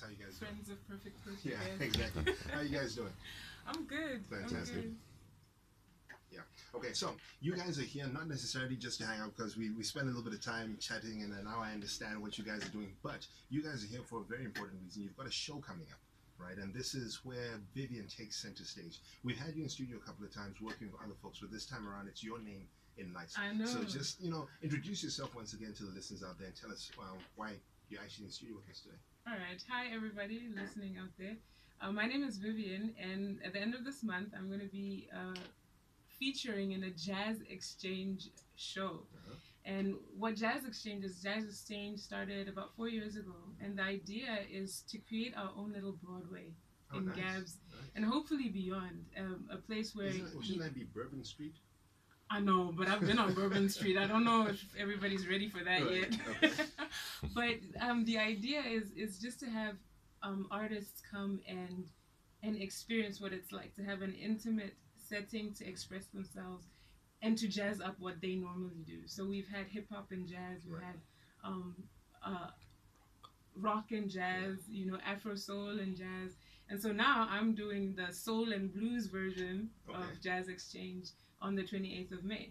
How you guys Friends doing? of perfect person. Yeah, exactly. How you guys doing? I'm good. Fantastic. I'm good. Yeah. Okay, so you guys are here not necessarily just to hang out because we spend a little bit of time chatting and now I understand what you guys are doing, but you guys are here for a very important reason. You've got a show coming up, right? And this is where Vivien takes center stage. We've had you in studio a couple of times working with other folks, but this time around it's your name in lights. I know. So just, introduce yourself once again to the listeners out there and tell us why you're actually in the studio with us today. All right. Hi, everybody listening out there. My name is Vivien, and at the end of this month, I'm going to be featuring in a jazz exchange show. And what Jazz Exchange is, Jazz Exchange started about 4 years ago, and the idea is to create our own little Broadway in nice. Gabz, Nice. and hopefully beyond, a place where... Shouldn't that be Bourbon Street? I know, but I've been on Bourbon Street. I don't know if everybody's ready for that yet. Okay. But the idea is just to have artists come and experience what it's like to have an intimate setting to express themselves and to jazz up what they normally do. So we've had hip hop and jazz, we've had rock and jazz, Afro soul and jazz. And so now I'm doing the soul and blues version of Jazz Exchange on the 28th of May.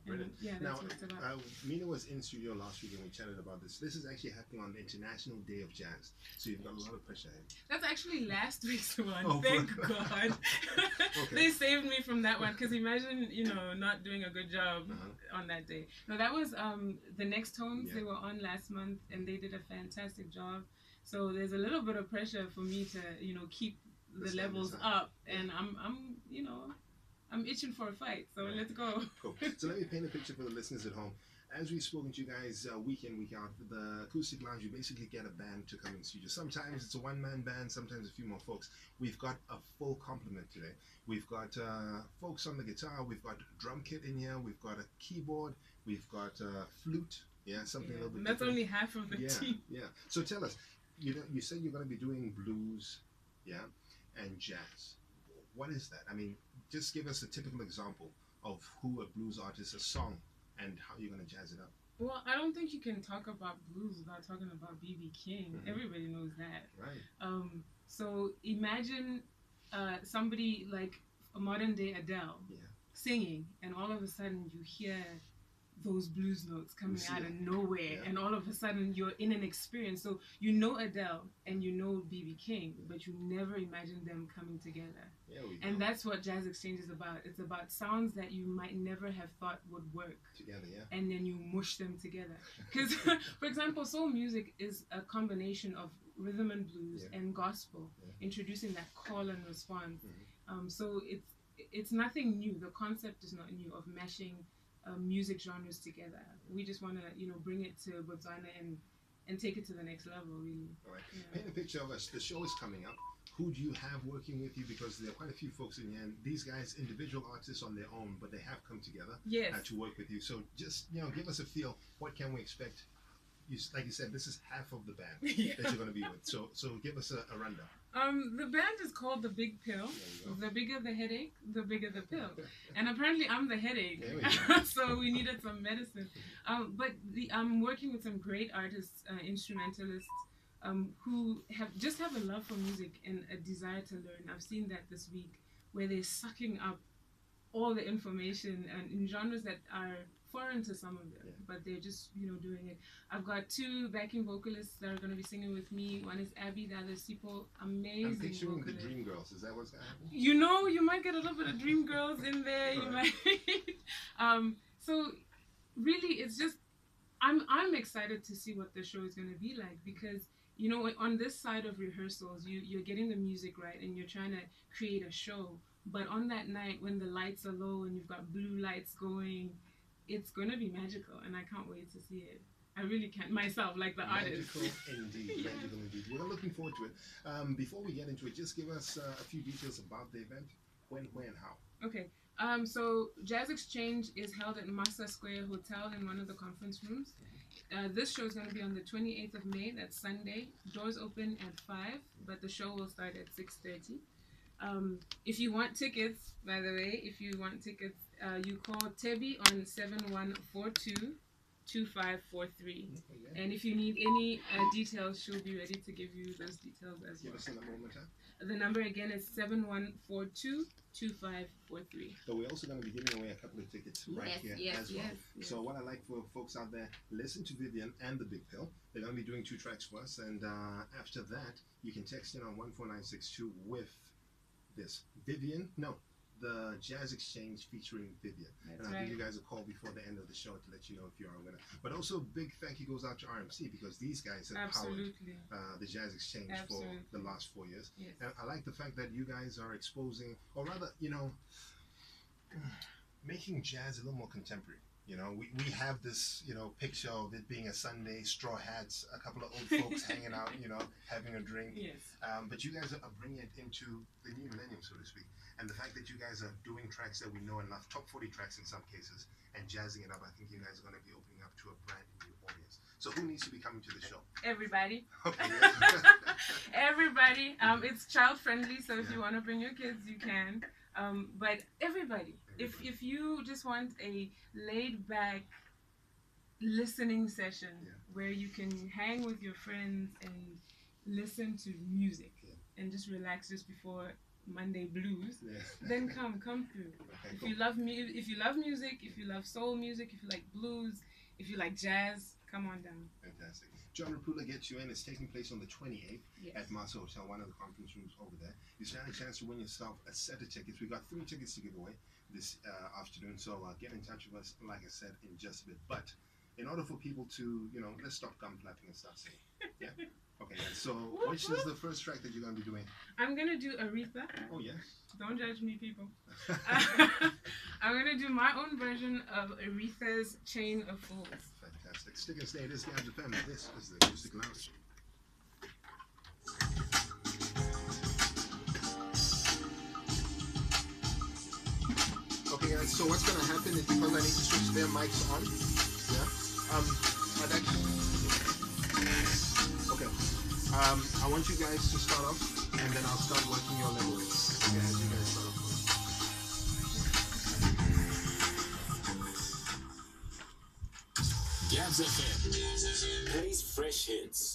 Brilliant. Yeah, that's what it's about. Mina was in studio last week and we chatted about this. This is actually happening on the International Day of Jazz, so you've got a lot of pressure ahead. That's actually last week's one. Oh, thank God. They saved me from that one, because imagine, not doing a good job on that day. No, that was the Next Tones. They were on last month and they did a fantastic job. So there's a little bit of pressure for me to, keep the levels up, and I'm itching for a fight, so let's go. Cool. So let me paint a picture for the listeners at home. As we've spoken to you guys week in, week out, the Acoustic Lounge, you basically get a band to come in studio. Sometimes it's a one-man band, sometimes a few more folks. We've got a full complement today. We've got folks on the guitar, we've got drum kit in here, we've got a keyboard, we've got a flute, something a little bit That's different. only half of the team. Yeah. So tell us, you said you're going to be doing blues, and jazz. What is that? I mean, just give us a typical example of who a blues artist, a song, and how you're going to jazz it up. Well, I don't think you can talk about blues without talking about B.B. King. Everybody knows that. Right. So imagine somebody like a modern day Adele singing, and all of a sudden you hear those blues notes coming out of nowhere, and all of a sudden you're in an experience. So you know Adele and you know B.B. King, but you never imagined them coming together. And that's what Jazz Exchange is about. It's about sounds that you might never have thought would work together, and then you mush them together. Because, for example, soul music is a combination of rhythm and blues and gospel, introducing that call and response. So it's nothing new. The concept is not new of mashing music genres together. We just want to, bring it to Botswana and take it to the next level, really. All right. Paint a picture of us. The show is coming up. Who do you have working with you? Because there are quite a few folks in here, and these guys, individual artists on their own, but they have come together to work with you. So just, give us a feel. What can we expect? Like you said, this is half of the band that you're going to be with. So give us a rundown. The band is called The Big Pill. The bigger the headache, the bigger the pill. And apparently I'm the headache. So we needed some medicine. But I'm working with some great artists, instrumentalists, who have a love for music and a desire to learn. I've seen that this week, where they're sucking up all the information and in genres that are foreign to some of them, but they're just doing it. I've got 2 backing vocalists that are going to be singing with me. One is Abby, the other is Sipo. Amazing. I'm picturing vocalist. the Dream Girls. Is that what's going to happen? You might get a little bit of Dream Girls in there. You might. So really, it's just I'm excited to see what the show is going to be like, because on this side of rehearsals, you're getting the music right and you're trying to create a show. But on that night when the lights are low and you've got blue lights going, it's going to be magical, and I can't wait to see it. I really can't myself, like the artist. Magical indeed. Magical indeed. We're looking forward to it. Before we get into it, just give us a few details about the event. When, where, and how. Okay. So Jazz Exchange is held at Massa Square Hotel in one of the conference rooms. This show is going to be on the 28th of May. That's Sunday. Doors open at 5, but the show will start at 6:30. If you want tickets, by the way, you call Tebi on 7142 2543. And if you need any details, she'll be ready to give you those details as well. Give us the number one more time. The number again is 7142-2543. So we're also going to be giving away a couple of tickets right here as well. Yes. So what I like for folks out there, listen to Vivien and the Big Pill. They're going to be doing 2 tracks for us, and after that, you can text in on 14962 with this the Jazz Exchange featuring Vivien. And I'll give you guys a call before the end of the show to let you know if you are a winner. But also, big thank you goes out to RMC, because these guys have powered the Jazz Exchange for the last 4 years. Yes. And I like the fact that you guys are exposing, or rather, you know, making jazz a little more contemporary. You know, we have this, you know, picture of it being a Sunday, straw hats, a couple of old folks hanging out, you know, having a drink. Yes. But you guys are bringing it into the new millennium, so to speak. And the fact that you guys are doing tracks that we know enough, top 40 tracks in some cases, and jazzing it up, I think you guys are going to be opening up to a brand new audience. So who needs to be coming to the show? Everybody. Okay. Everybody. It's child friendly, so if you want to bring your kids, you can. But everybody. If you just want a laid back listening session where you can hang with your friends and listen to music and just relax just before Monday blues, then come through. Okay, if you love music, if you love soul music, if you like blues, if you like jazz, come on down. Fantastic. John Rapula Gets You In is taking place on the 28th at Musey Hotel, one of the conference rooms over there. You stand a chance to win yourself a set of tickets. We got 3 tickets to give away this afternoon, so get in touch with us, like I said, in just a bit. But in order for people to, you know, let's stop gum flapping and start singing. Yeah? Okay, so which is the first track that you're going to be doing? I'm going to do Aretha. Oh, yes. Don't judge me, people. I'm going to do my own version of Aretha's Chain of Fools. Fantastic. Stick and stay. This is Gabz FM. This is the Acoustic Lounge. Okay, guys, so what's going to happen is, because I need to switch their mics on, I'd actually... Okay. I want you guys to start off, and then I'll start working your level. Okay, as you guys start off. Gabz FM. Patty's Fresh Hits.